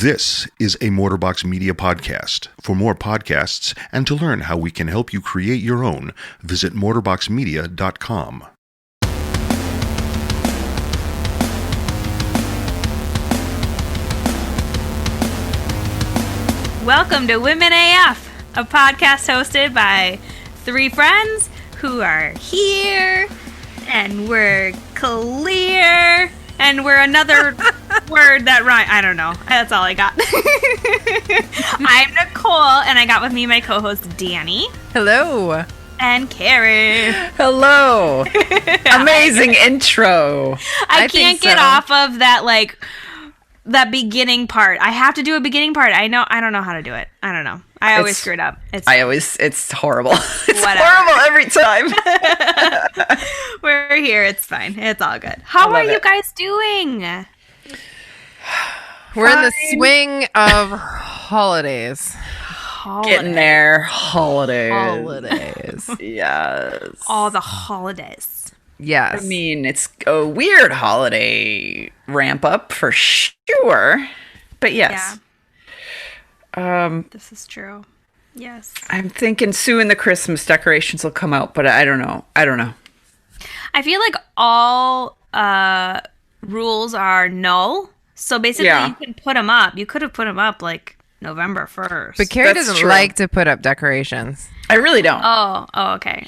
This is a Mortarbox Media podcast. For more podcasts and to learn how we can help you create your own, visit mortarboxmedia.com. Welcome to Women AF, a podcast hosted by three friends who are here, and we're clear, and we're another word that rhymes. I don't know. That's all I got. I'm Nicole, and I got with me my co-host Danny. Hello. And Carrie. Hello. Amazing intro. I can't get off of that, that beginning part. I have to do a beginning part. I don't know how to do it. I don't know. I always screw it up. It's horrible. It's whatever. horrible every time. We're here. It's fine. It's all good. How are you guys doing? We're in the swing of holidays. Getting there. Holidays. Yes. All the holidays. Yes. I mean, it's a weird holiday ramp up for sure. But yes. Yeah. This is true. Yes. I'm thinking soon the Christmas decorations will come out, but I don't know. I feel like all rules are null. So basically you can put them up. You could have put them up like November 1st. But Carrie doesn't like to put up decorations. I really don't. Oh, okay.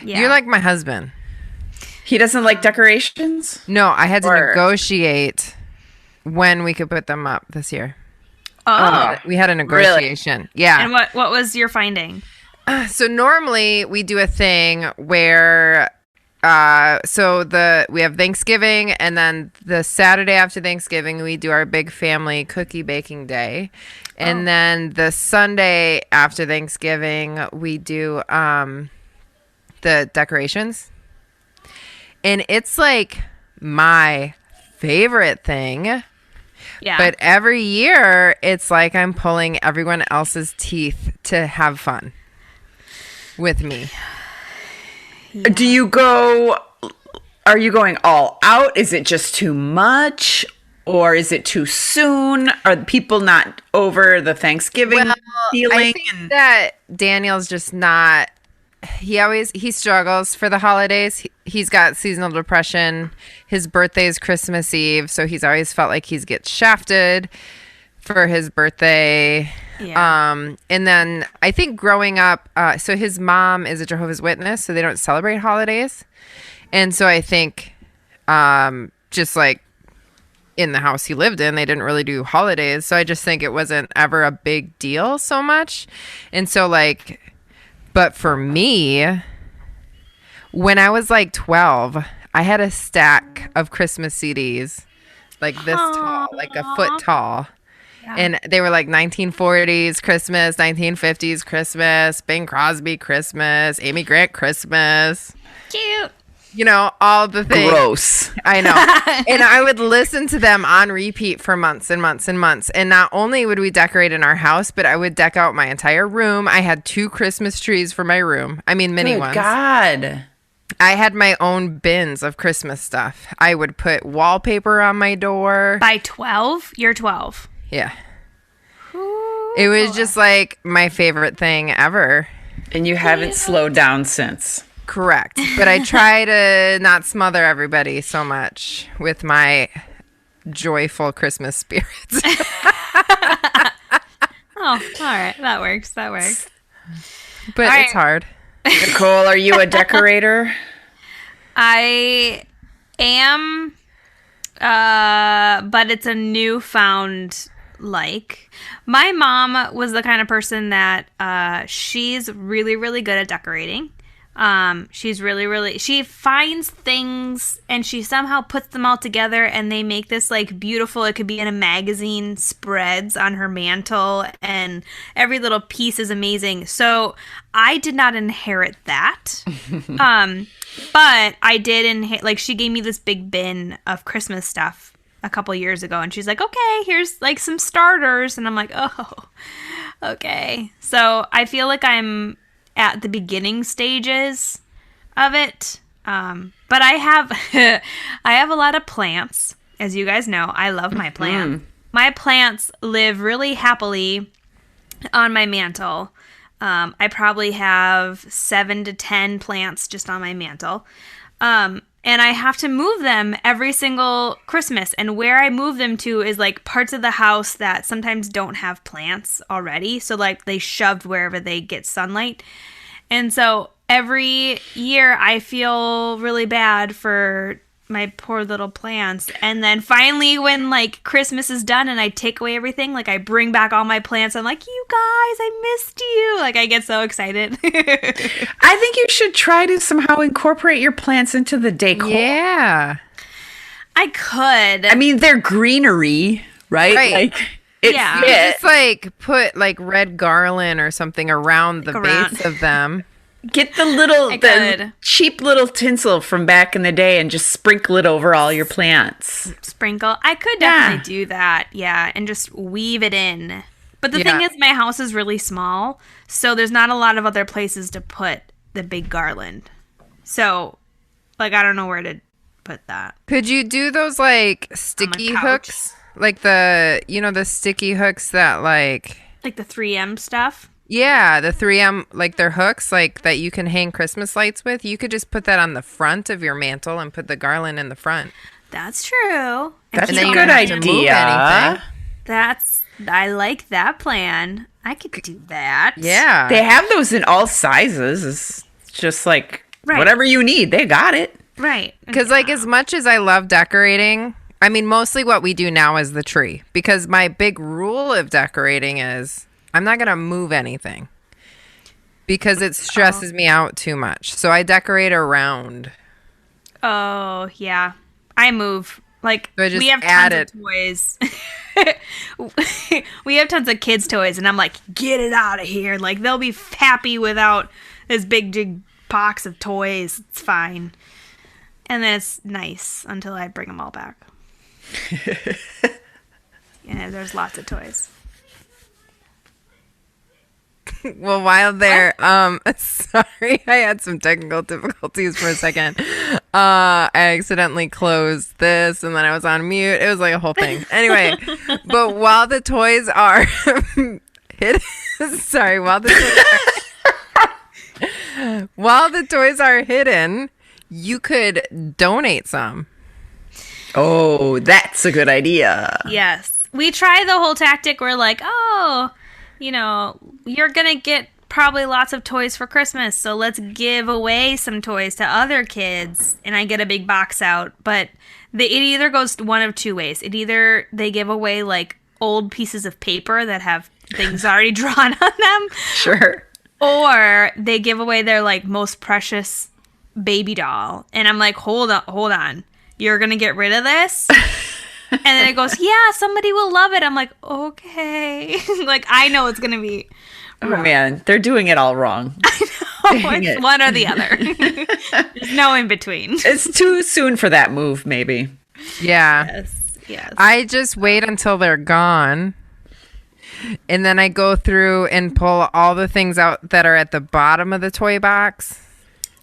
Yeah. You're like my husband. He doesn't like decorations? No, I had to negotiate when we could put them up this year. Oh. We had a negotiation. Really? Yeah. And what was your finding? So normally we do a thing where we have Thanksgiving, and then the Saturday after Thanksgiving we do our big family cookie baking day. And then the Sunday after Thanksgiving we do the decorations. And it's like my favorite thing. Yeah. But every year, it's like I'm pulling everyone else's teeth to have fun with me. Yeah. Are you going all out? Is it just too much? Or is it too soon? Are people not over the Thanksgiving feeling? I think that Daniel's just not... He struggles for the holidays. He's got seasonal depression. His birthday is Christmas Eve, so he's always felt like he gets shafted for his birthday. Yeah. And then I think growing up, so his mom is a Jehovah's Witness, so they don't celebrate holidays. And so I think just like in the house he lived in, they didn't really do holidays. So I just think it wasn't ever a big deal so much. And so but for me, when I was like 12, I had a stack of Christmas CDs like this tall, like a foot tall. Yeah. And they were like 1940s Christmas, 1950s Christmas, Bing Crosby Christmas, Amy Grant Christmas. Cute. You know, all the things. Gross. I know. And I would listen to them on repeat for months and months and months. And not only would we decorate in our house, but I would deck out my entire room. I had 2 Christmas trees for my room. I mean, mini ones. God. I had my own bins of Christmas stuff. I would put wallpaper on my door. By 12? You're 12. Yeah. Ooh, it was just like my favorite thing ever. And you haven't slowed down since. Correct. But I try to not smother everybody so much with my joyful Christmas spirits. All right. That works. But it's hard. Nicole, are you a decorator? I am, but it's a newfound My mom was the kind of person that she's really, really good at decorating. She's really, she finds things and she somehow puts them all together and they make this beautiful, it could be in a magazine, spreads on her mantle, and every little piece is amazing. So I did not inherit that. But I did inherit, she gave me this big bin of Christmas stuff a couple years ago and she's like, okay, here's some starters. And I'm like, oh, okay. So I feel like I'm at the beginning stages of it. But I have I have a lot of plants, as you guys know. I love my plants. my plants live really happily on my mantle. I probably have 7 to 10 plants just on my mantle. And I have to move them every single Christmas. And where I move them to is like parts of the house that sometimes don't have plants already. So like they shoved wherever they get sunlight. And so every year I feel really bad for my poor little plants. And then finally when like Christmas is done and I take away everything, like I bring back all my plants, I'm like, you guys, I missed you. Like I get so excited. I think you should try to somehow incorporate your plants into the decor. Yeah. I could. I mean, they're greenery, right? Right. Like, it's Yeah. You just like put like red garland or something around the base of them. Get the I the could. cheap little tinsel from back in the day and just sprinkle it over all your plants. Sprinkle. I could definitely do that. Yeah. And just weave it in. But the thing is, my house is really small. So there's not a lot of other places to put the big garland. So, like, I don't know where to put that. Could you do those like sticky couch. hooks? Like the sticky hooks that like, Like the 3M stuff. yeah, the 3M, like their hooks, like that you can hang Christmas lights with. You could just put that on the front of your mantle and put the garland in the front. That's true. That's And a then you good don't have to move idea. anything. I like that plan. I could do that. Yeah. They have those in all sizes. It's just like Right. whatever you need, they got it. Right. Because, like, as much as I love decorating, I mean, mostly what we do now is the tree. Because my big rule of decorating is I'm not going to move anything because it stresses me out too much. So I decorate around. Oh, yeah. I move. Like, So I just we have add tons of toys. We have tons of kids' toys, and I'm like, get it out of here. Like, they'll be happy without this big box of toys. It's fine. And then it's nice until I bring them all back. Yeah, there's lots of toys. Well, while there, sorry, I had some technical difficulties for a second. I accidentally closed this and then I was on mute. It was like a whole thing. Anyway, but while the toys are while the toys are hidden, you could donate some. Oh, that's a good idea. Yes. We try the whole tactic where, like, oh, you know, you're going to get probably lots of toys for Christmas, so let's give away some toys to other kids. And I get a big box out. But it either goes one of two ways. It either they give away, like, old pieces of paper that have things already drawn on them. Sure. Or they give away their, like, most precious baby doll. And I'm like, hold on. You're going to get rid of this? And then it goes, yeah, somebody will love it. I'm like, okay. Like, I know it's going to be. Oh, man. They're doing it all wrong. Dang It's it. one or the other. There's no in between. It's too soon for that move, maybe. Yeah. Yes. I just wait until they're gone. And then I go through and pull all the things out that are at the bottom of the toy box.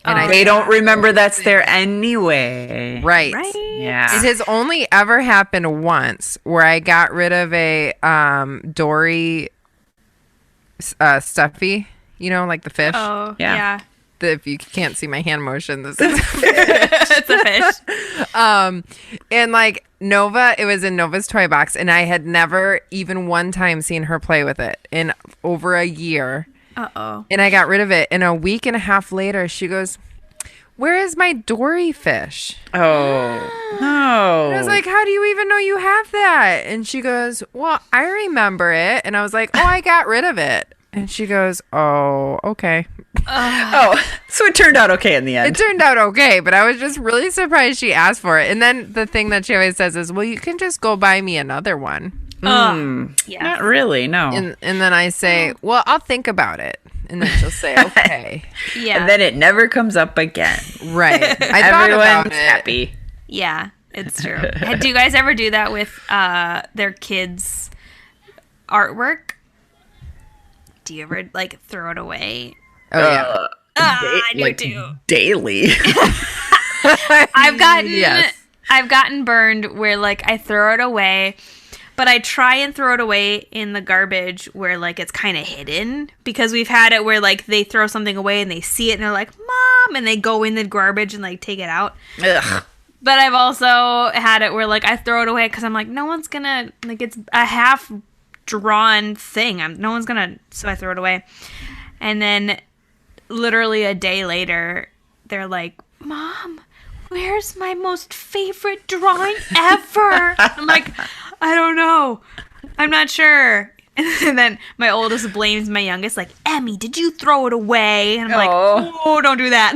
And They don't remember that's there anyway. Right. Yeah. It has only ever happened once where I got rid of a Dory stuffy, you know, like the fish. Oh, Yeah. yeah. If you can't see my hand motion, this is It's a fish. and like Nova, it was in Nova's toy box, and I had never even one time seen her play with it in over a year. Uh-oh. And I got rid of it. And a week and a half later, she goes, "Where is my Dory fish?" Oh. No. I was like, "How do you even know you have that?" And she goes, "Well, I remember it." And I was like, "Oh, I got rid of it." And she goes, "Oh, okay." Oh, so it turned out okay in the It end. turned out okay, but I was just really surprised she asked for it. And then the thing that she always says is, "Well, you can just go buy me another one." Yeah. Not really, no. And then I say, "Well, I'll think about it." And then she'll say, "Okay." Yeah. And then it never comes up again. Right. I thought about Everyone's it. happy. Yeah, it's true. Do you guys ever do that with their kids' artwork? Do you ever, like, throw it away? Oh, yeah. I do like too. daily. I've gotten Yes. I've gotten burned where, like, I throw it away, but I try and throw it away in the garbage where like it's kind of hidden, because we've had it where like they throw something away and they see it and they're like, Mom, and they go in the garbage and like take it out. Ugh. But I've also had it where like I throw it away because I'm like, no one's gonna, like, it's a half drawn thing. No one's gonna, so I throw it away. And then literally a day later, they're like, Mom, where's my most favorite drawing ever? I'm like, I don't know. I'm not sure. And then my oldest blames my youngest, like, Emmy, did you throw it away? And I'm like, oh, don't do that.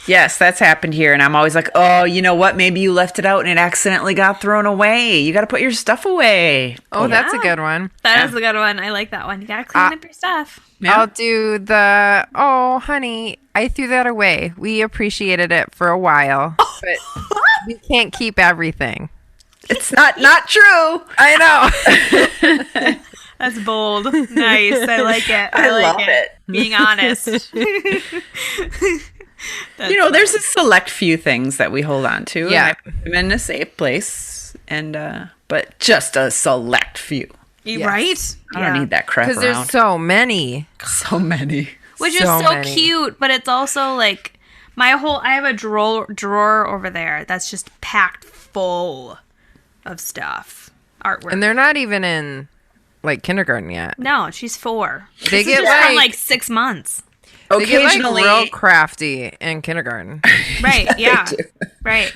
Yes, that's happened here. And I'm always like, oh, you know what? Maybe you left it out and it accidentally got thrown away. You got to put your stuff away. Oh, that's a good one. That is a good one. I like that one. You got to clean up your stuff. Yeah. I'll do the, oh, honey, I threw that away. We appreciated it for a while, but we can't keep everything. It's not true. I know. That's bold. Nice. I like it. I like love it. Being honest. There's a select few things that we hold on to. Yeah. And I put them in a safe place. But just a select few. Right? I don't need that crap Because around. there's so many. So many. Which is so so many. cute, but it's also like I have a drawer over there that's just packed full of stuff. Artwork. And they're not even in, like, kindergarten yet. No, she's 4. They get, Just from, like, 6 months. they get, like, Occasionally, real crafty in kindergarten. Right, yeah. do. Right.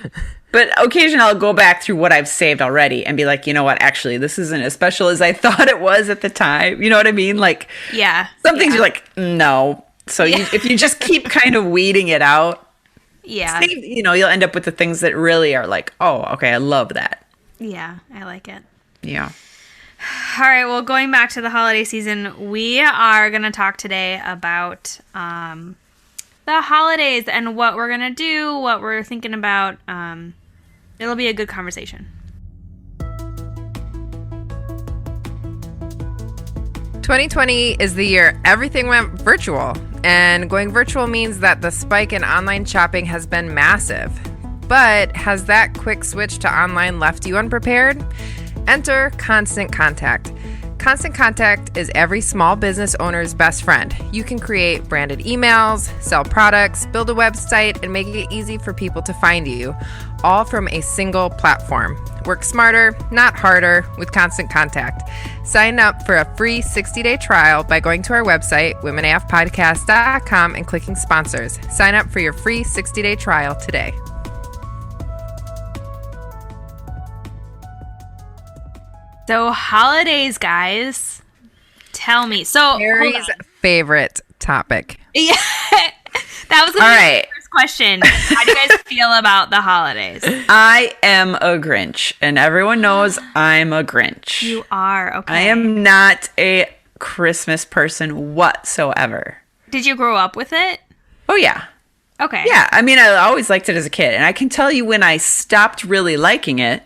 but occasionally I'll go back through what I've saved already and be like, you know what? Actually, this isn't as special as I thought it was at the time. You know what I mean? Like, Yeah. some things yeah. you're like, no. So if you just keep kind of weeding it out, Yeah. you'll end up with the things that really are like, oh, okay, I love that. Yeah, I like it. Yeah. All right, well, going back to the holiday season, we are going to talk today about the holidays and what we're going to do, what we're thinking about. It'll be a good conversation. 2020 is the year everything went virtual, and going virtual means that the spike in online shopping has been massive. But has that quick switch to online left you unprepared? Enter Constant Contact. Constant Contact is every small business owner's best friend. You can create branded emails, sell products, build a website, and make it easy for people to find you, all from a single platform. Work smarter, not harder, with Constant Contact. Sign up for a free 60-day trial by going to our website, womenafpodcast.com, and clicking sponsors. Sign up for your free 60-day trial today. So, holidays, guys. Tell me. So, hold Mary's on. favorite topic. Yeah. That was going All to be right. the first question. How do you guys feel about the holidays? I am a Grinch, and everyone knows I'm a Grinch. You are. Okay. I am not a Christmas person whatsoever. Did you grow up with it? Oh, yeah. Okay. Yeah. I mean, I always liked it as a kid. And I can tell you when I stopped really liking it,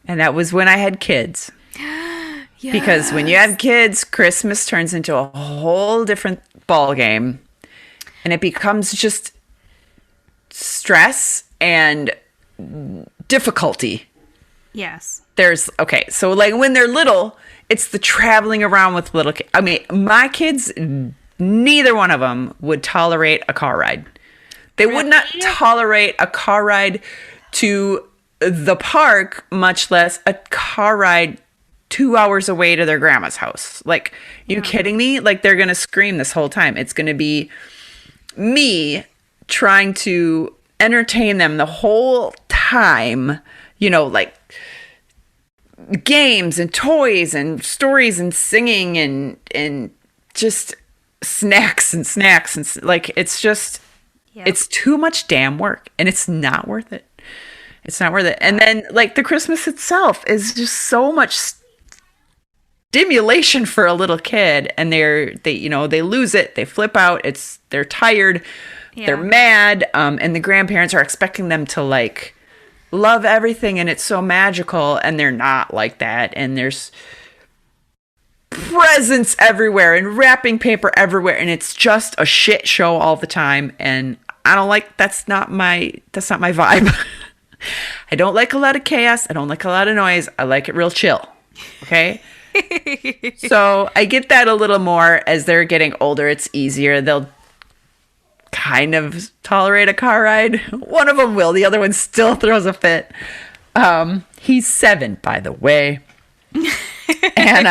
and that was when I had kids. Yes. Because when you have kids, Christmas turns into a whole different ball game. And it becomes just stress and difficulty. Yes. So like when they're little, it's the traveling around with little kids. I mean, my kids, neither one of them would tolerate a car ride. They would not tolerate a car ride to the park, much less a car ride 2 hours away to their grandma's house. Like, you kidding me? Like, they're going to scream this whole time. It's going to be me trying to entertain them the whole time, like games and toys and stories and singing and just snacks and like, it's just, it's too much damn work, and it's not worth it. It's not worth it. And then, like, the Christmas itself is just so much stimulation for a little kid, and they lose it, they flip out, they're tired, they're mad, and the grandparents are expecting them to, like, love everything, and it's so magical, and they're not like that, and there's presents everywhere and wrapping paper everywhere, and it's just a shit show all the time, and I don't like, that's not my vibe. I don't like a lot of chaos. I don't like a lot of noise. I like it real chill. Okay. So I get that a little more as they're getting older. It's easier. They'll kind of tolerate a car ride. One of them will. The other one still throws a fit. He's 7, by the way. And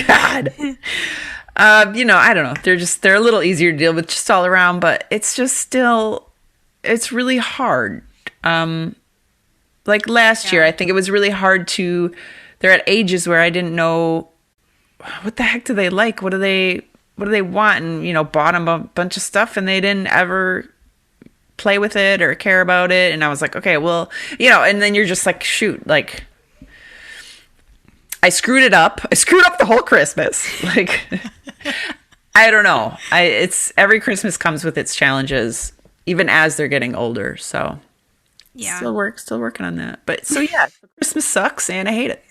God, I don't know. They're a little easier to deal with just all around, but it's just still, it's really hard. Like last year, I think it was really hard they're at ages where I didn't know what the heck do they like? What do they want? And, bought them a bunch of stuff and they didn't ever play with it or care about it. And I was like, okay, well, and then you're just like, shoot, like I screwed it up. I screwed up the whole Christmas. Like, I don't know. It's every Christmas comes with its challenges, even as they're getting older. So yeah, still working on that. But so yeah, Christmas sucks and I hate it.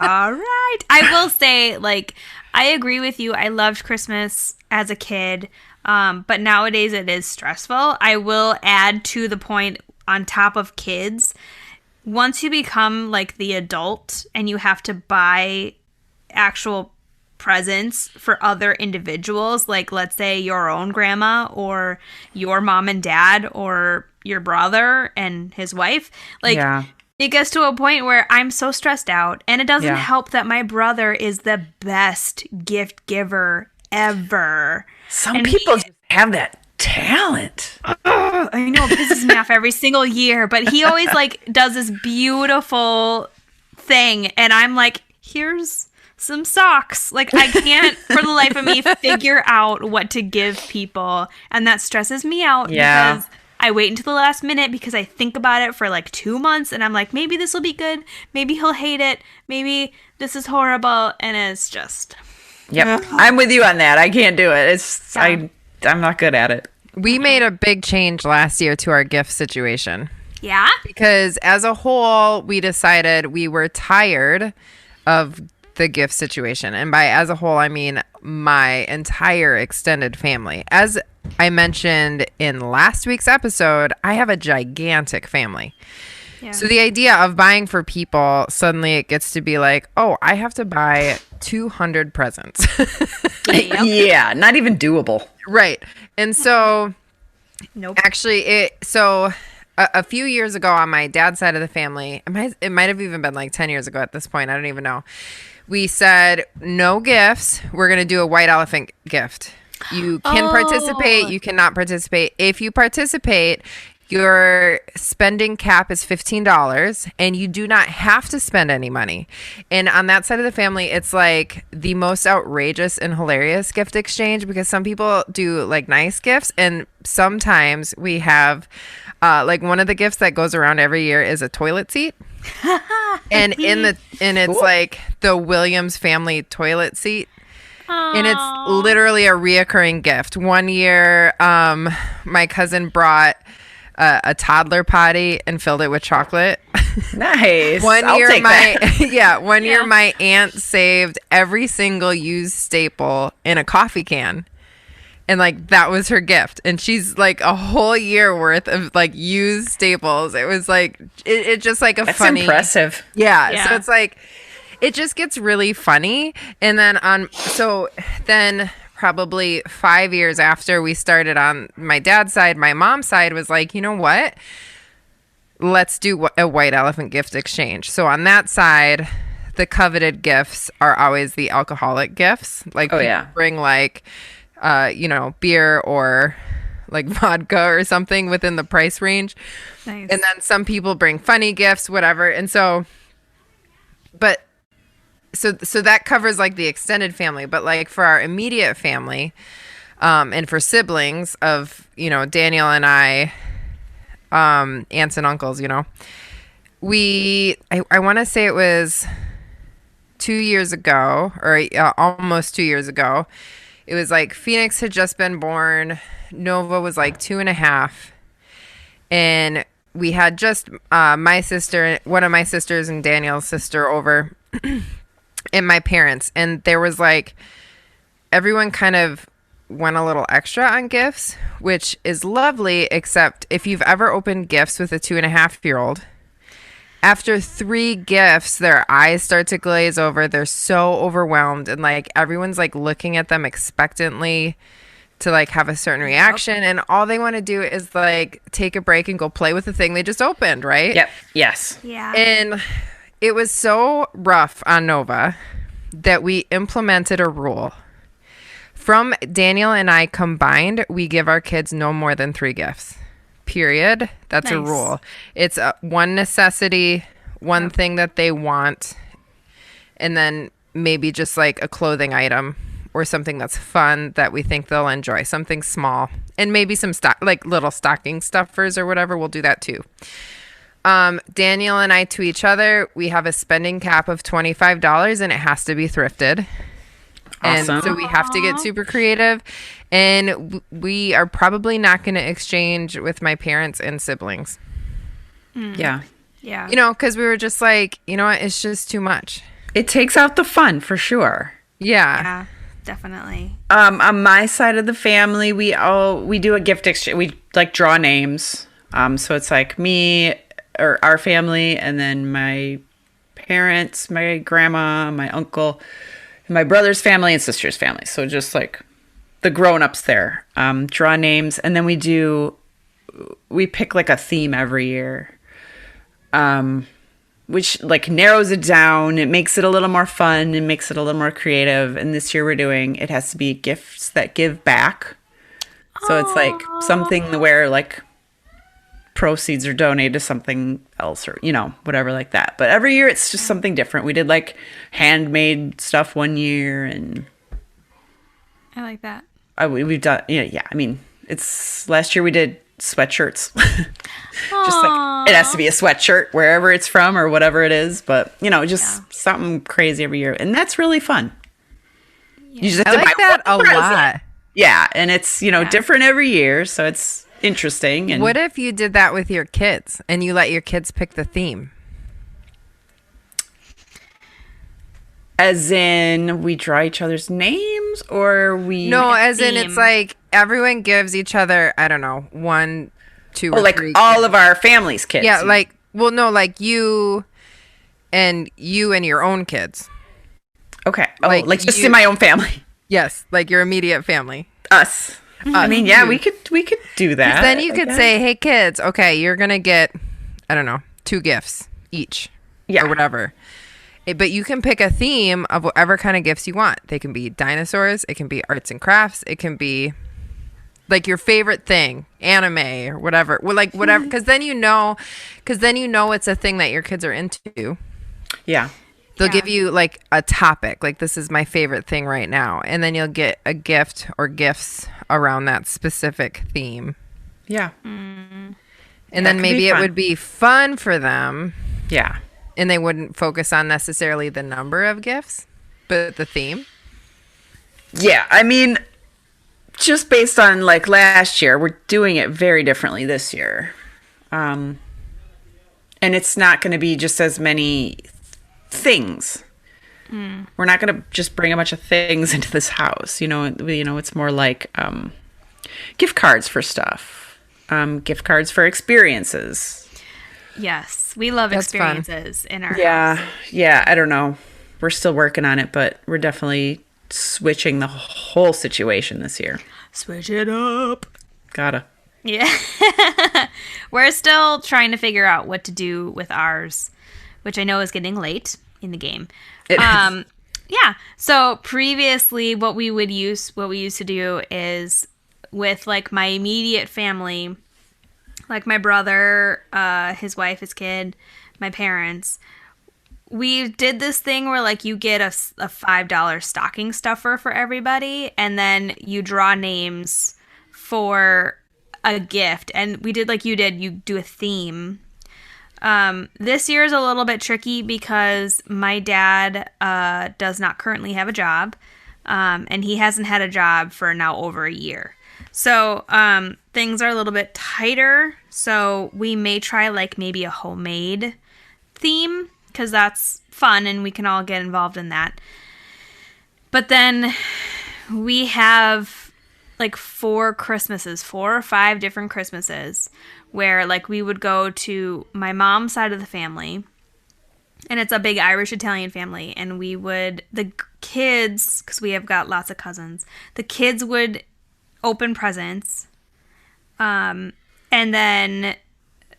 All right. I will say, like, I agree with you. I loved Christmas as a kid, but nowadays it is stressful. I will add to the point on top of kids. Once you become like the adult and you have to buy actual presents for other individuals, like let's say your own grandma or your mom and dad or your brother and his wife, like it gets to a point where I'm so stressed out, and it doesn't help that my brother is the best gift giver ever. Some people just have that talent. I know, it pisses me off every single year, but he always like does this beautiful thing, and I'm like, here's some socks. Like, I can't for the life of me figure out what to give people, and that stresses me out because I wait until the last minute because I think about it for like 2 months, and I'm like, maybe this will be good, maybe he'll hate it, maybe this is horrible, and it's just I'm with you on that. I can't do it. I'm not good at it. We made a big change last year to our gift situation. Yeah? Because as a whole, we decided we were tired of the gift situation. And by as a whole, I mean my entire extended family. As I mentioned in last week's episode, I have a gigantic family. Yeah. So the idea of buying for people, suddenly it gets to be like, oh, I have to buy 200 presents. Yeah, not even doable. Right. And so, actually, a few years ago on my dad's side of the family, it might have even been like 10 years ago at this point, I don't even know, we said, no gifts. We're going to do a white elephant gift. You can participate. You cannot participate. If you participate, your spending cap is $15 and you do not have to spend any money. And on that side of the family, it's like the most outrageous and hilarious gift exchange because some people do like nice gifts, and sometimes we have like one of the gifts that goes around every year is a toilet seat. and it's like the Williams family toilet seat. Aww. And it's literally a reoccurring gift. One year, my cousin brought a toddler potty and filled it with chocolate. Nice. One year my aunt saved every single used staple in a coffee can. And like that was her gift. And she's like a whole year worth of like used staples. It was like it just like That's funny. impressive. Yeah. So it's like it just gets really funny. And then then probably 5 years after we started on my dad's side, my mom's side was like, you know what? Let's do a white elephant gift exchange. So on that side, the coveted gifts are always the alcoholic gifts. Like bring like, beer or like vodka or something within the price range. Nice. And then some people bring funny gifts, whatever. And so that covers like the extended family, but like for our immediate family, and for siblings of, Daniel and I, aunts and uncles, I want to say it was 2 years ago or almost 2 years ago. It was like Phoenix had just been born. Nova was like 2.5. And we had just my sister, one of my sisters and Daniel's sister over and my parents. And there was like everyone kind of went a little extra on gifts, which is lovely, except if you've ever opened gifts with a 2.5-year-old, after 3 gifts, their eyes start to glaze over. They're so overwhelmed, and like everyone's like looking at them expectantly to like have a certain reaction, and all they want to do is like take a break and go play with the thing they just opened, right? Yep. Yes. Yeah. And it was so rough on Nova that we implemented a rule. From Daniel and I combined, we give our kids no more than 3 gifts. Period. That's a Nice. rule. It's one necessity, one thing that they want, and then maybe just like a clothing item or something that's fun that we think they'll enjoy. Something small. And maybe some like little stocking stuffers or whatever. We'll do that too. Daniel and I to each other, we have a spending cap of $25 and it has to be thrifted. Awesome. And so we have to get super creative, and we are probably not going to exchange with my parents and siblings, Yeah. Yeah. you know, because we were just like, you know what, it's just too much. It takes out the fun for sure. Yeah. Yeah, definitely. On my side of the family, we do a gift exchange. We like draw names. So it's like me or our family, and then my parents, my grandma, my uncle, my brother's family, and sister's family. So just like the grown-ups there, draw names, and then we pick like a theme every year, which like narrows it down. It makes it a little more fun and makes it a little more creative. And this year it has to be gifts that give back. So it's like something where like proceeds are donated to something else, or, you know, whatever like that. But every year it's just something different. We did like handmade stuff one year, and I like that. we've done, yeah. I mean, it's last year we did sweatshirts. Just like it has to be a sweatshirt wherever it's from or whatever it is, but you know, just something crazy every year, and that's really fun. You just have I to like buy that a one present. lot. Yeah, and it's, you know, different every year, so it's interesting. And What if you did that with your kids and you let your kids pick the theme? as in we draw each other's names, or we No, a as in it's theme. like everyone gives each other, I don't know, 1, 2, or like 3. all of our family's kids. Yeah, like, well, no, like you and your own kids. okay, like just you- in my own family. Yes, like your immediate family. Us. I mean, yeah, we could do that. Then you I could guess. say, hey, kids, okay, you're going to get, I don't know, 2 gifts each. Yeah. Or whatever. But you can pick a theme of whatever kind of gifts you want. They can be dinosaurs. It can be arts and crafts. It can be like your favorite thing, anime or whatever. Well, like whatever, because then you know it's a thing that your kids are into. Yeah. They'll give you like a topic, like this is my favorite thing right now, and then you'll get a gift or gifts around that specific theme. Yeah. And That then could maybe be it fun. would be fun for them, Yeah. and they wouldn't focus on necessarily the number of gifts, but the theme. Yeah. I mean, just based on like last year, we're doing it very differently this year. And it's not going to be just as many things. We're not going to just bring a bunch of things into this house. You know, it's more like gift cards for stuff, gift cards for experiences. Yes, we love That's fun. experiences in our house. Yeah. I don't know. We're still working on it, but we're definitely switching the whole situation this year. Switch it up. Gotta. Yeah. We're still trying to figure out what to do with ours, which I know is getting late in the game. It is. Yeah. So previously what we used to do is with like my immediate family, like my brother, his wife, his kid, my parents, we did this thing where like you get a $5 stocking stuffer for everybody, and then you draw names for a gift. And we did like you did, you do a theme. This year is a little bit tricky because my dad does not currently have a job, and he hasn't had a job for now over a year. So things are a little bit tighter. So we may try like maybe a homemade theme, because that's fun and we can all get involved in that. But then we have like 4 or 5 different Christmases where like we would go to my mom's side of the family, and it's a big Irish Italian family, and the kids, because we have got lots of cousins, the kids would open presents, and then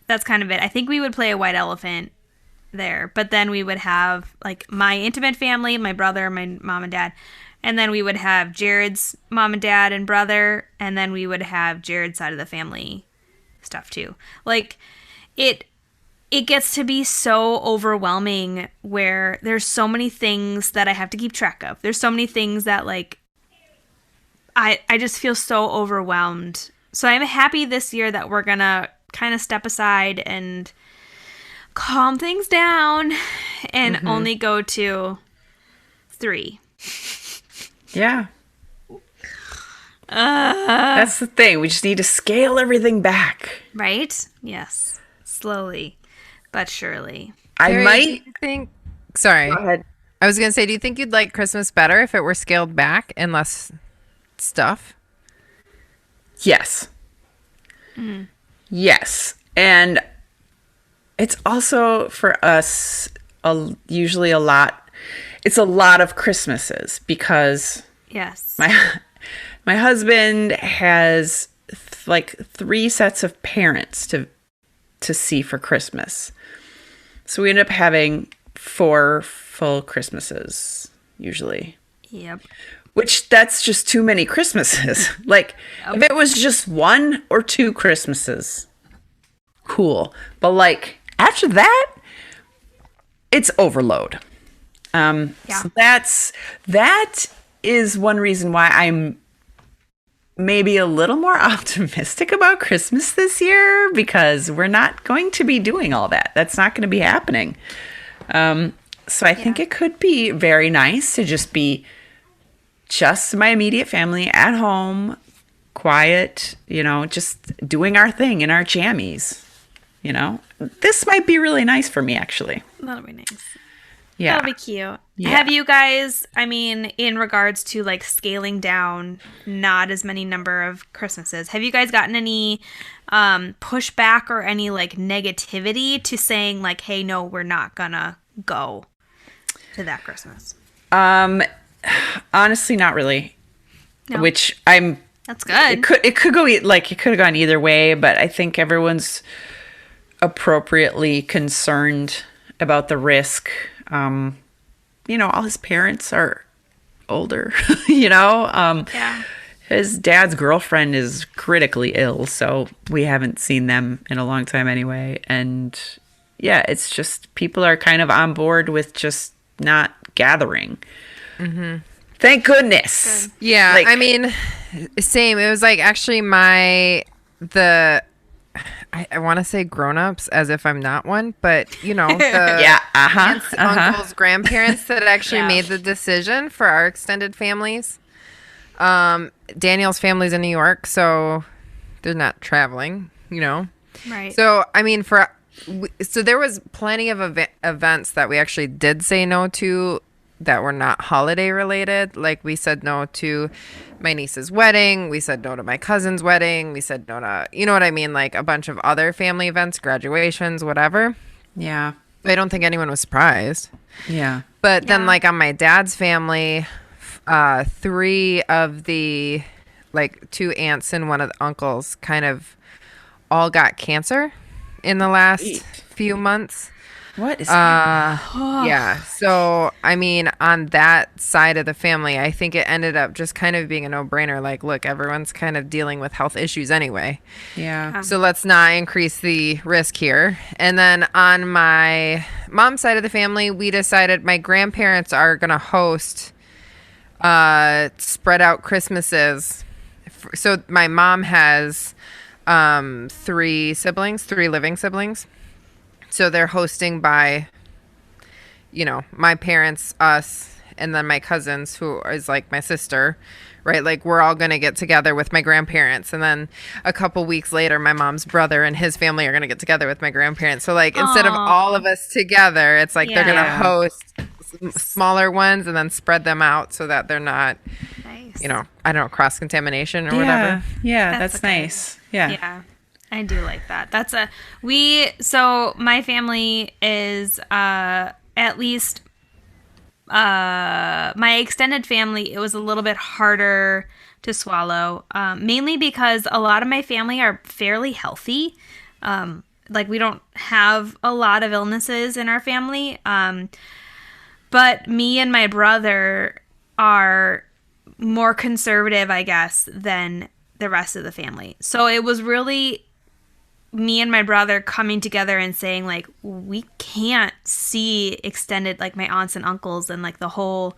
that's kind of it. I think we would play a white elephant there, but then we would have like my intimate family, my brother, my mom and dad, and then we would have Jared's mom and dad and brother, and then we would have Jared's side of the family stuff too. Like it gets to be so overwhelming where there's so many things that I have to keep track of. There's so many things that like I just feel so overwhelmed. So I'm happy this year that we're gonna kind of step aside and calm things down and only go to 3. Yeah. That's the thing. We just need to scale everything back. Right? Yes. Slowly but surely. Carrie, I do you think. Sorry. Go ahead. I was going to say, do you think you'd like Christmas better if it were scaled back and less stuff? Yes. Yes. And it's also for us usually a lot. It's a lot of Christmases because Yes. my husband has like 3 sets of parents to see for Christmas. So we end up having 4 full Christmases usually. Yep. Which that's just too many Christmases. Like if it was just 1 or 2 Christmases, cool. But like after that, it's overload. Yeah. So that is one reason why I'm maybe a little more optimistic about Christmas this year, because we're not going to be doing all that. That's not going to be happening. So I think it could be very nice to just be just my immediate family at home, quiet, just doing our thing in our jammies. This might be really nice for me, actually. That'll be nice. Yeah. That'll be cute. Yeah. Have you guys, in regards to like scaling down not as many number of Christmases, have you guys gotten any pushback or any like negativity to saying like, hey, no, we're not gonna go to that Christmas? Honestly, not really. No. Which That's good. it could go like it could have gone either way, but I think everyone's appropriately concerned about the risk. All his parents are older, Yeah. His dad's girlfriend is critically ill, so we haven't seen them in a long time anyway. And yeah, it's just people are kind of on board with just not gathering. Thank goodness. Good. Yeah, Like- same. It was like actually I want to say grown-ups as if I'm not one, but the Yeah, aunts, uncles, grandparents that actually Yeah. made the decision for our extended families. Daniel's family's in New York, so they're not traveling, Right. So, so there was plenty of events that we actually did say no to that were not holiday related. Like we said no to my niece's wedding. We said no to my cousin's wedding. We said no to, you know what I mean? Like a bunch of other family events, graduations, whatever. Yeah. I don't think anyone was surprised. Yeah. But then Yeah. like on my dad's family, 3 of the, like 2 aunts and 1 of the uncles kind of all got cancer in the last few months. What is Yeah. So, on that side of the family, I think it ended up just kind of being a no-brainer. Like, look, everyone's kind of dealing with health issues anyway. Yeah. So let's not increase the risk here. And then on my mom's side of the family, we decided my grandparents are going to host spread out Christmases. So my mom has 3 living siblings. So they're hosting by, my parents, us, and then my cousins, who is like my sister, right? Like we're all going to get together with my grandparents. And then a couple weeks later, my mom's brother and his family are going to get together with my grandparents. So like instead of all of us together, it's like they're going to Yeah. host smaller ones and then spread them out so that they're not Nice. I don't know, cross contamination or Yeah, whatever. yeah, that's okay. nice. Yeah. Yeah, I do like that. So my family is at least my extended family, it was a little bit harder to swallow, mainly because a lot of my family are fairly healthy. Like we don't have a lot of illnesses in our family. But me and my brother are more conservative, I guess, than the rest of the family. So it was really me and my brother coming together and saying, like, we can't see extended, like, my aunts and uncles and, like, the whole,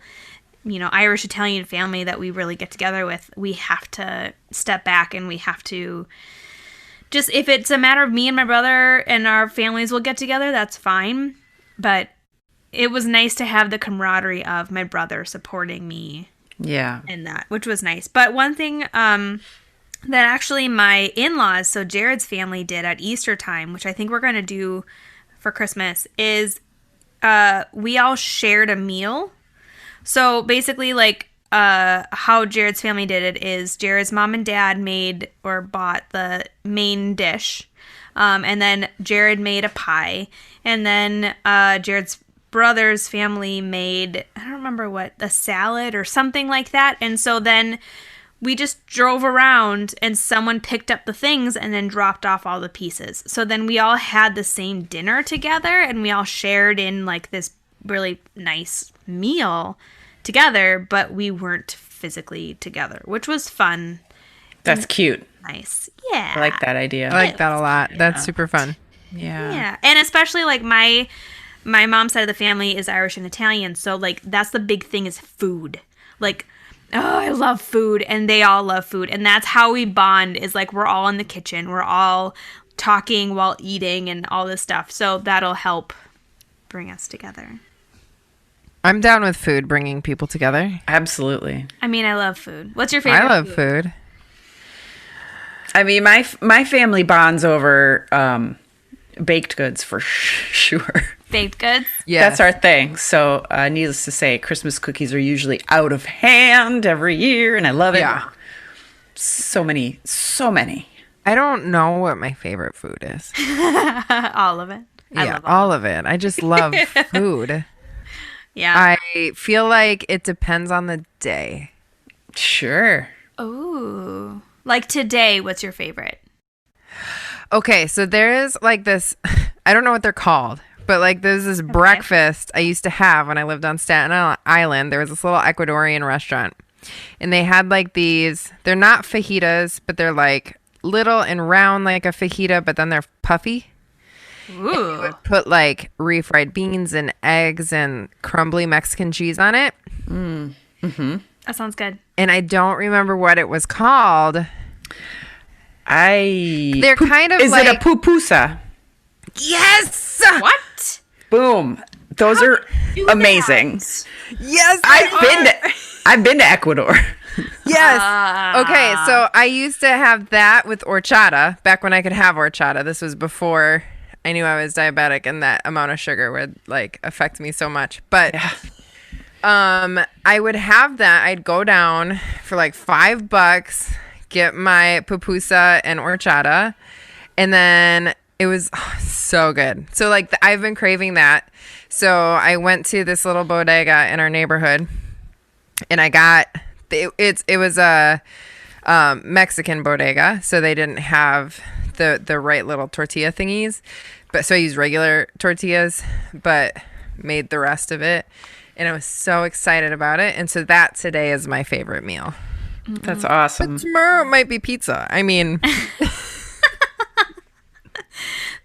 Irish Italian family that we really get together with. We have to step back and we have to just, if it's a matter of me and my brother and our families will get together, that's fine. But it was nice to have the camaraderie of my brother supporting me in that, which was nice. But one thing that actually my in-laws, so Jared's family, did at Easter time, which I think we're going to do for Christmas, is we all shared a meal. So basically, like, how Jared's family did it is Jared's mom and dad made or bought the main dish. And then Jared made a pie. And then Jared's brother's family made, I don't remember what, a salad or something like that. And so then we just drove around and someone picked up the things and then dropped off all the pieces. So then we all had the same dinner together and we all shared in like this really nice meal together, but we weren't physically together, which was fun. That's cute. Nice. Yeah. I like that idea. I like that a lot. That's super fun. Yeah. Yeah. And especially like my mom's side of the family is Irish and Italian. So like that's the big thing is food. Like, oh, I love food and they all love food. And that's how we bond is like we're all in the kitchen. We're all talking while eating and all this stuff. So that'll help bring us together. I'm down with food bringing people together. Absolutely. I mean, I love food. What's your favorite I love food. I mean, my family bonds over baked goods for sure. Baked goods? Yeah. That's our thing. So, needless to say, Christmas cookies are usually out of hand every year, and I love it. Yeah. So many. I don't know what my favorite food is. All of it. I Yeah, love all of it. I just love food. Yeah. I feel like it depends on the day. Sure. Ooh. Like today, what's your favorite? Okay, so there is like this, I don't know what they're called, but like there's this breakfast I used to have when I lived on Staten Island. There was this little Ecuadorian restaurant and they had like these, they're not fajitas, but they're like little and round like a fajita, but then they're puffy. Ooh. Put like refried beans and eggs and crumbly Mexican cheese on it. That sounds good. And I don't remember what it was called. They're kind of Is like... it a pupusa? Yes! What? Boom. Those are amazing. Yes! I've been to Ecuador. Yes. Okay, so I used to have that with horchata back when I could have horchata. This was before I knew I was diabetic and that amount of sugar would like affect me so much. But I would have that. I'd go down for like $5, get my pupusa and horchata, and then it was so good. So like I've been craving that. So I went to this little bodega in our neighborhood and I got it was a Mexican bodega, so they didn't have the right little tortilla thingies, but so I used regular tortillas but made the rest of it, and I was so excited about it. And so that today is my favorite meal. That's awesome. Tomorrow it might be pizza. I mean,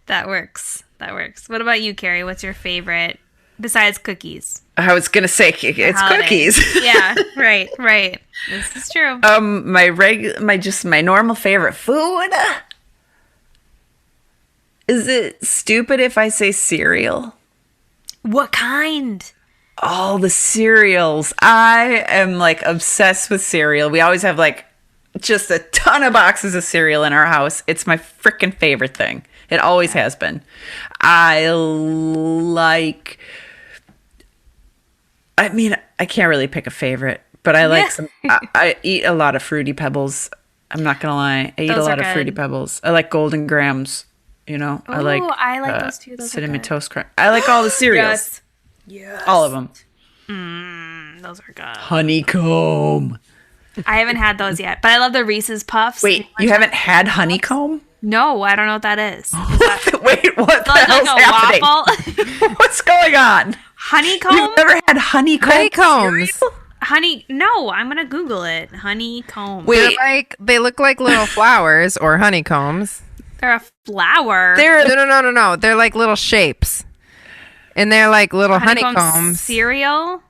That works. What about you, Carrie? What's your favorite besides cookies? I was gonna say it's Holidays. cookies. Yeah, right. This is true. My normal favorite food. Is it stupid if I say cereal? What kind? All the cereals. I am like obsessed with cereal. We always have like just a ton of boxes of cereal in our house. It's my freaking favorite thing. It always has been. I mean, I can't really pick a favorite, but I like some. I eat a lot of Fruity Pebbles. I'm not gonna lie. I eat a lot of Fruity Pebbles. I like Golden Grams. You know, I like those too. Those Cinnamon Toast Crunch. I like all the cereals. Yes. All of them. Those are good. Honeycomb. I haven't had those yet, but I love the Reese's Puffs. Wait, you haven't had honeycomb? No, I don't know what that is. Wait, what the Like hell's a happening? waffle? What's going on? Honeycomb? You've never had honeycombs? No, I'm gonna Google it. Honeycomb. Wait, They look like little flowers or honeycombs. They're a flower. No. They're like little shapes. And they're like little honeycombs. Cereal?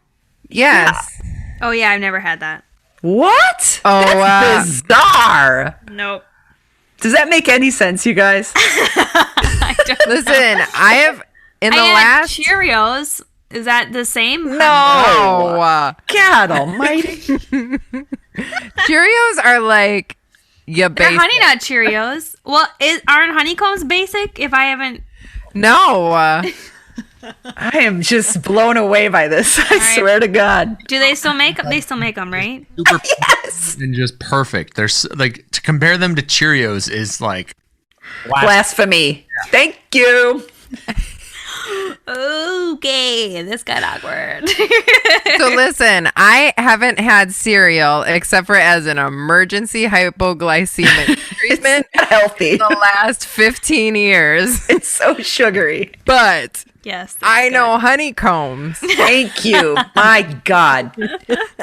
Yes. Oh yeah, I've never had that. what? Oh, That's bizarre. Nope. Does that make any sense, you guys? Listen, I have in the I had last Cheerios. Is that the same? No. God almighty. Cheerios are like They're basic. Honey Nut Cheerios. Well, aren't honeycombs basic? If I haven't. No. I am just blown away by this. I swear to God. Do they still make them? They still make them, right? Super Yes. and just perfect. They're like to compare them to Cheerios is like Blasphemy. Thank you. Okay, this got awkward. So listen, I haven't had cereal except for as an emergency hypoglycemic treatment Healthy. the last 15 years. It's so sugary. But Yes, that's I good. know honeycombs. Thank you. My God.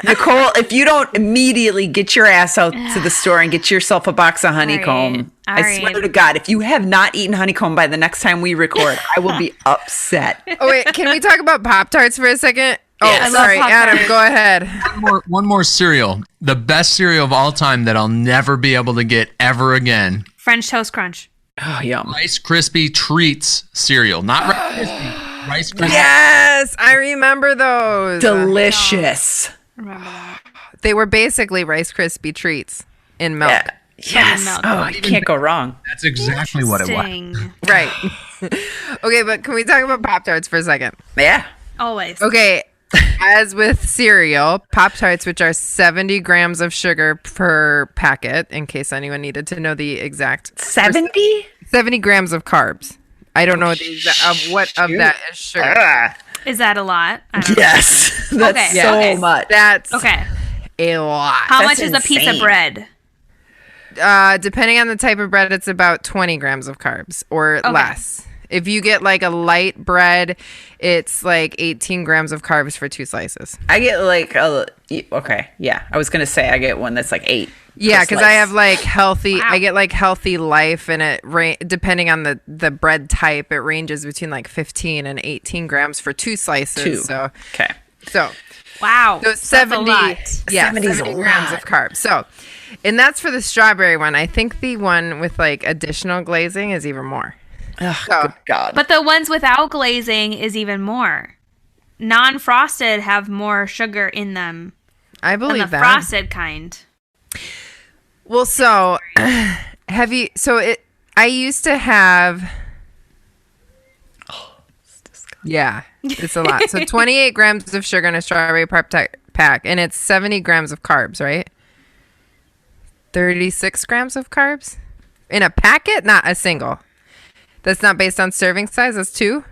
Nicole, if you don't immediately get your ass out to the store and get yourself a box of honeycomb, All I swear to God, if you have not eaten honeycomb by the next time we record, I will be upset. Oh wait, can we talk about Pop-Tarts for a second? Oh, Yes. sorry, I love Adam, Pop-Tarts. go ahead. one more cereal. The best cereal of all time that I'll never be able to get ever again. French Toast Crunch. Oh, yum. Rice Krispie Treats cereal, not Rice Krispie. Rice Krispie. Yes, I remember those. Delicious. Remember that? They were basically Rice Krispie treats in milk. Yeah. Yes. milk. Oh, you can't go wrong. That's exactly what it was. Interesting. Right. Okay, but can we talk about Pop-Tarts for a second? Yeah. Always. Okay, as with cereal, Pop-Tarts, which are 70 grams of sugar per packet, in case anyone needed to know the exact 70? 70 grams of carbs. I don't know the exact, of what of that is sugar. Is that a lot? I don't know. Yes. That's Okay, so okay. much. That's Okay. a lot. How That's much is a piece of insane. bread? Depending on the type of bread, it's about 20 grams of carbs or less. If you get like a light bread, it's like 18 grams of carbs for 2 slices. I get like okay, yeah. I was gonna say I get one that's like 8. Yeah, per because slice. I have like healthy. I get like Healthy Life, and it depending on the bread type, it ranges between like 15 and 18 grams for 2 slices. 2. So Okay. Wow. So That's a 70, lot. yeah, 70 is a 70 grams lot. of carbs. So, and that's for the strawberry one. I think the one with like additional glazing is even more. Oh, So- good God. But the ones without glazing is even more. Non-frosted have more sugar in them I than believe the that. frosted kind. Well, so have you? So I used to have. Yeah, it's a lot. So 28 grams of sugar in a strawberry pack, and it's 70 grams of carbs, right? 36 grams of carbs in a packet, not a single. That's not based on serving size. That's 2.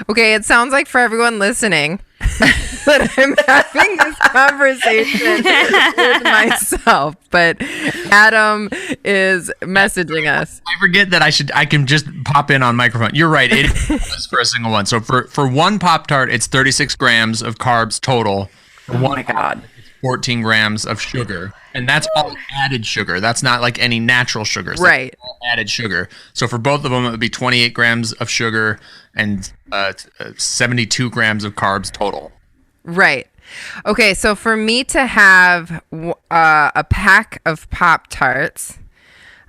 Okay, it sounds like for everyone listening that I'm having this conversation with myself, but Adam is messaging us. I forget that I can just pop in on microphone. You're right. It is for a single one. So for one Pop-Tart, it's 36 grams of carbs total. For Oh one my God. 14 grams of sugar. And that's all added sugar. That's not like any natural sugars. That's Right. all added sugar. So for both of them, it would be 28 grams of sugar and 72 grams of carbs total. Right. Okay, so for me to have a pack of Pop-Tarts,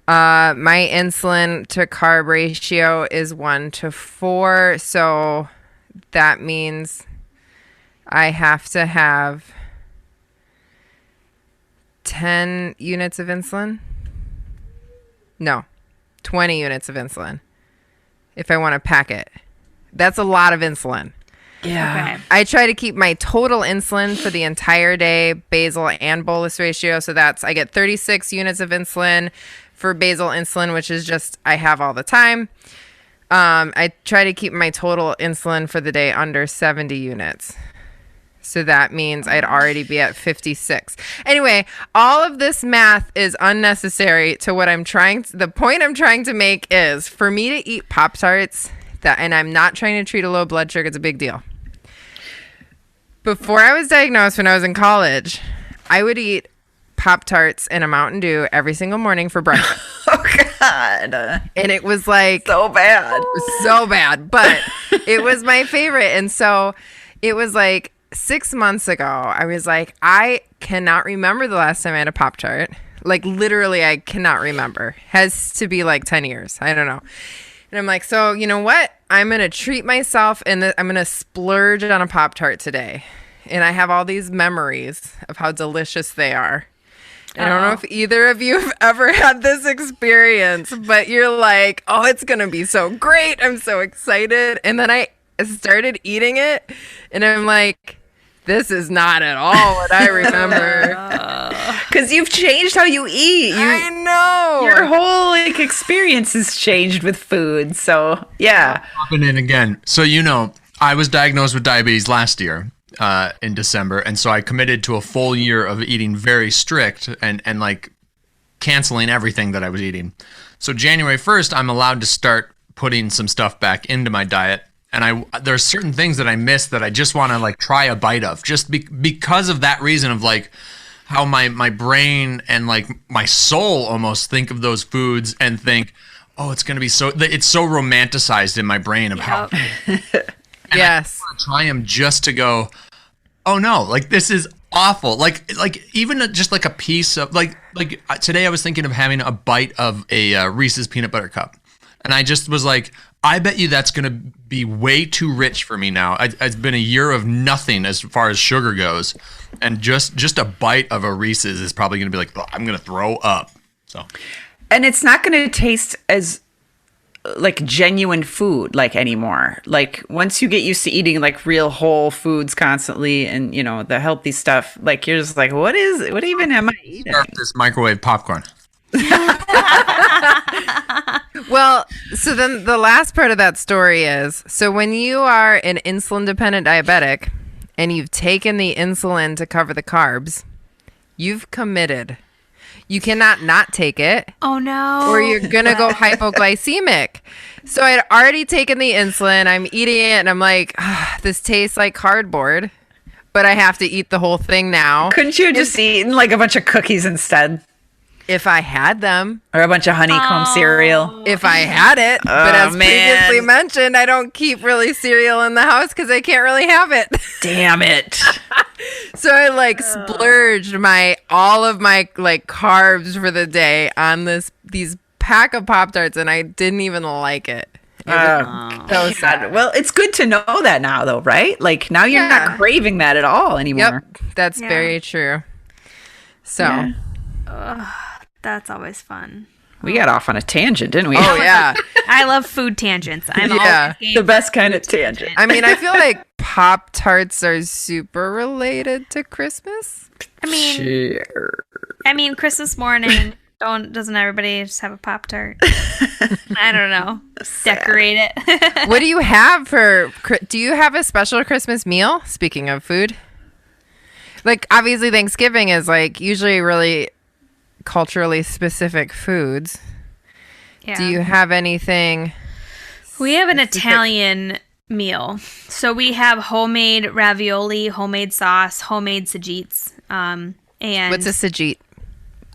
my insulin to carb ratio is 1:4. So that means I have to have 10 units of insulin. No, 20 units of insulin if I want to pack it. That's a lot of insulin. Yeah. Okay. I try to keep my total insulin for the entire day, basal and bolus ratio. So I get 36 units of insulin for basal insulin, which is just, I have all the time. I try to keep my total insulin for the day under 70 units. So that means I'd already be at 56. Anyway, all of this math is unnecessary to what the point I'm trying to make is for me to eat Pop-Tarts, and I'm not trying to treat a low blood sugar, it's a big deal. Before I was diagnosed when I was in college, I would eat Pop-Tarts and a Mountain Dew every single morning for breakfast. Oh, God. And it was like So bad. so bad, but it was my favorite. And so it was like 6 months ago, I was like, I cannot remember the last time I had a Pop-Tart. Like literally, I cannot remember. Has to be like 10 years. I don't know. And I'm like, so you know what? I'm going to treat myself and I'm going to splurge on a Pop-Tart today. And I have all these memories of how delicious they are. I don't know if either of you have ever had this experience, but you're like, oh, it's going to be so great. I'm so excited. And then I started eating it and I'm like, this is not at all what I remember. Because you've changed how you eat. I know. Your whole like experience has changed with food. So yeah. Popping in again. So I was diagnosed with diabetes last year in December, and so I committed to a full year of eating very strict and like canceling everything that I was eating. So January 1st, I'm allowed to start putting some stuff back into my diet. And there's certain things that I miss that I just want to like try a bite of, just because of that reason of like how my brain and like my soul almost think of those foods and think, oh, it's going to be it's so romanticized in my brain of how. Yes. I want to try them just to go, oh no, like this is awful. Like even just like a piece of like today I was thinking of having a bite of a Reese's peanut butter cup. And I just was like, I bet you that's going to be way too rich for me now. It's been a year of nothing as far as sugar goes. And just a bite of a Reese's is probably going to be like, oh, I'm going to throw up. So, And it's not going to taste as like genuine food like anymore. Like once you get used to eating like real whole foods constantly and, the healthy stuff, like you're just like, what even am I eating? start this microwave popcorn. Well, so then the last part of that story is, so when you are an insulin-dependent diabetic and you've taken the insulin to cover the carbs, you've committed. You cannot not take it. Oh, no. Or you're going to go hypoglycemic. So I had already taken the insulin. I'm eating it and I'm like, this tastes like cardboard, but I have to eat the whole thing now. Couldn't you have just eaten like a bunch of cookies instead? If I had them. Or a bunch of honeycomb cereal? If I had it. But as man. previously mentioned, I don't keep really cereal in the house because I can't really have it. Damn it. So I like splurged all of my like carbs for the day on these pack of Pop-Tarts and I didn't even like it. So sad. Well, it's good to know that now though, right? Like now you're not craving that at all anymore. Yep, that's very true. So, That's always fun. We got off on a tangent, didn't we? oh yeah. I love food tangents. I'm Yeah. always game The best for kind of food tangent. I mean, I feel like Pop-Tarts are super related to Christmas. I mean, Christmas morning, doesn't everybody just have a Pop-Tart? I don't know. Decorate it. What do you have do you have a special Christmas meal? Speaking of food. Like, obviously Thanksgiving is like usually really culturally specific foods. Yeah. Do you have anything? We have an Italian meal. So we have homemade ravioli, homemade sauce, homemade sajites. And What's a sajit?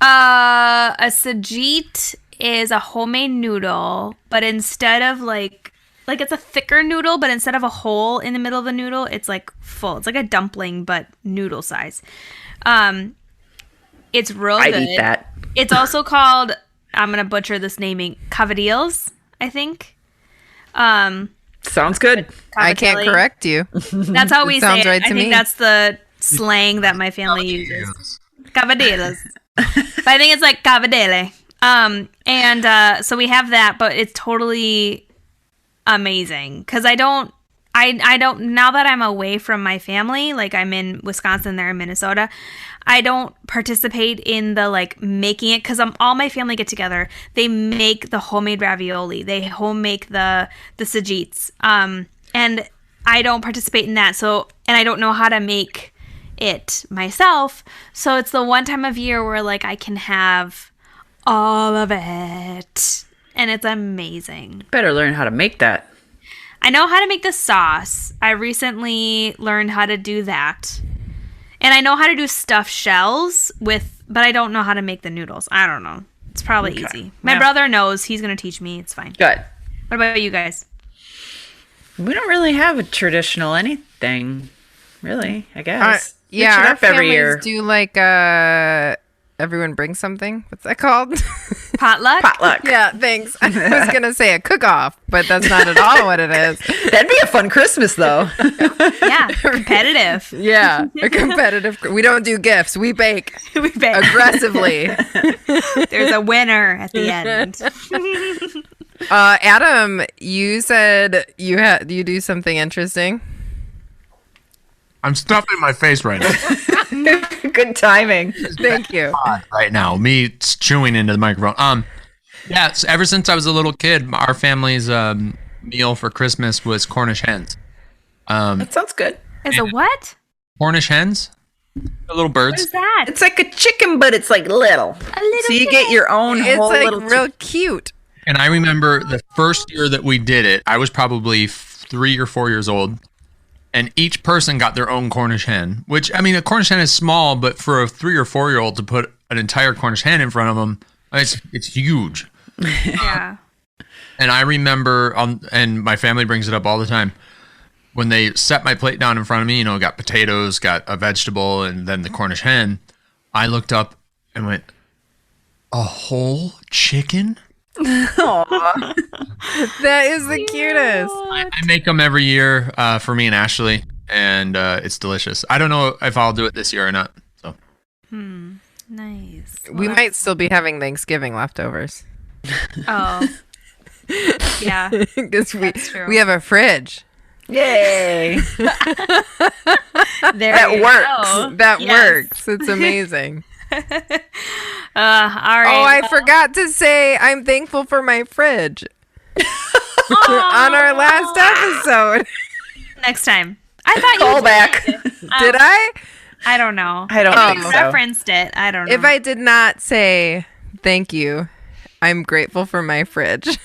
a sajit is a homemade noodle, but instead of like it's a thicker noodle, but instead of a hole in the middle of the noodle, it's like full. It's like a dumpling, but noodle size. It's real good. I'd eat that. It's also called, I'm gonna butcher this naming, cavadilles, I think. Sounds good. I can't Cavatelli. correct you. That's how we say sounds it. right I to think me. that's the slang that my family uses. Cavadilles. But I think it's like cavadelle. So we have that, but it's totally amazing because I I don't, now that I'm away from my family, like I'm in Wisconsin, they're in Minnesota, I don't participate in the like making it, because all my family get together. They make the homemade ravioli. They home make the sajits. And I don't participate in that. So, and I don't know how to make it myself. So it's the one time of year where like I can have all of it. And it's amazing. Better learn how to make that. I know how to make the sauce. I recently learned how to do that. And I know how to do stuffed shells but I don't know how to make the noodles. I don't know. It's probably easy. My brother knows. He's going to teach me. It's fine. Good. What about you guys? We don't really have a traditional anything, really, I guess. Yeah, Switch it our up every families year. do like everyone brings something. What's that called? Potluck? Potluck. Yeah, thanks. I was gonna say a cook-off, but that's not at all what it is. That'd be a fun Christmas, though. Yeah, competitive. Yeah, a competitive. We don't do gifts. We bake We bet. aggressively. There's a winner at the end. Adam, you said you do something interesting. I'm stuffing my face right now. Good timing. Thank you. Right now, me chewing into the microphone. Yeah. So ever since I was a little kid, our family's meal for Christmas was Cornish hens. That sounds good. Is a what? Cornish hens, the little What birds. is that? It's like a chicken, but it's like little. A little So you kid. get your own It's whole like little real cute. And I remember the first year that we did it, I was probably 3 or 4 years old. And each person got their own Cornish hen, which, I mean, a Cornish hen is small, but for a 3 or 4 year old to put an entire Cornish hen in front of them, it's huge. Yeah. And I remember, and my family brings it up all the time, when they set my plate down in front of me, got potatoes, got a vegetable, and then the Cornish hen, I looked up and went, a whole chicken? That is the cutest. I make them every year for me and Ashley, and it's delicious. I don't know if I'll do it this year or not. So Nice. We might still be having Thanksgiving leftovers Oh. Yeah. because That's true. we have a fridge. Yay. There That you works. go. That Yes. works. It's amazing. All right. Oh, I forgot to say I'm thankful for my fridge on our last episode. Next time. I thought you Call back. Did I? I don't know. I don't If think you so. referenced it. I don't know. If I did not say thank you, I'm grateful for my fridge.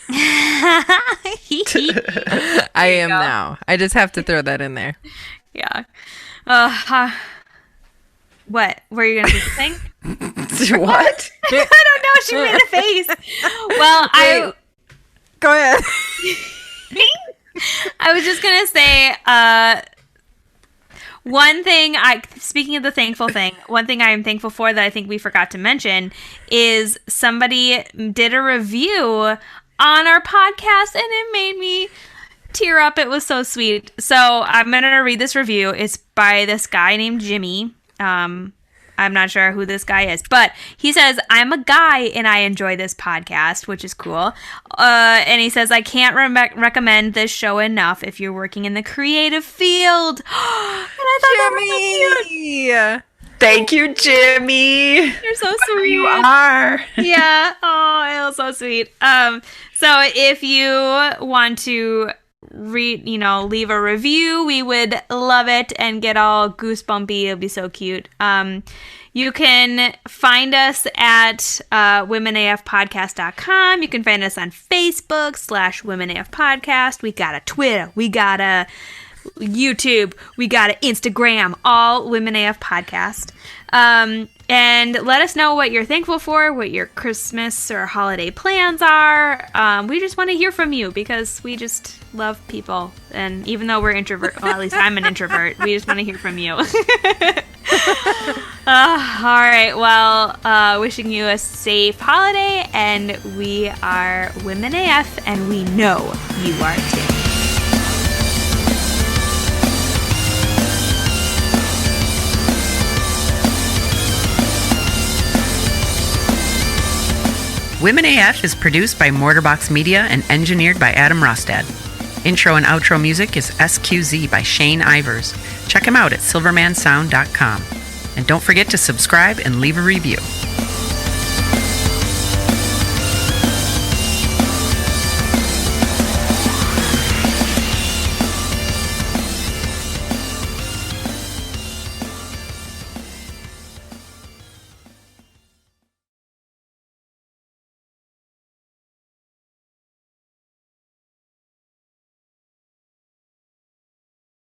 I am now. I just have to throw that in there. Yeah. What? Were you going to say something? What? I don't know. She made a face. Well, Go ahead. I was just going to say, one thing speaking of the thankful thing, one thing I am thankful for that I think we forgot to mention is somebody did a review on our podcast and it made me tear up. It was so sweet. So I'm going to read this review. It's by this guy named Jimmy. I'm not sure who this guy is, but he says, I'm a guy and I enjoy this podcast, which is cool. And he says, I can't recommend this show enough if you're working in the creative field. And I thought that was so cute. Jimmy. Thank you, Jimmy. You're so sweet. You are. Yeah. Oh, it was so sweet. So if you want to leave a review, we would love it and get all goosebumpy. It'll be so cute. You can find us at womenafpodcast.com. You can find us on Facebook /womenafpodcast. We got a Twitter. We got a YouTube. We got an Instagram. All Women AF Podcast. And let us know what you're thankful for, what your Christmas or holiday plans are. We just want to hear from you because we just love people. And even though we're introvert, well, at least I'm an introvert, we just want to hear from you. All right. Well, wishing you a safe holiday. And we are Women AF, and we know you are too. Women AF is produced by Mortar Media and engineered by Adam Rostad. Intro and outro music is SQZ by Shane Ivers. Check him out at silvermansound.com. And don't forget to subscribe and leave a review.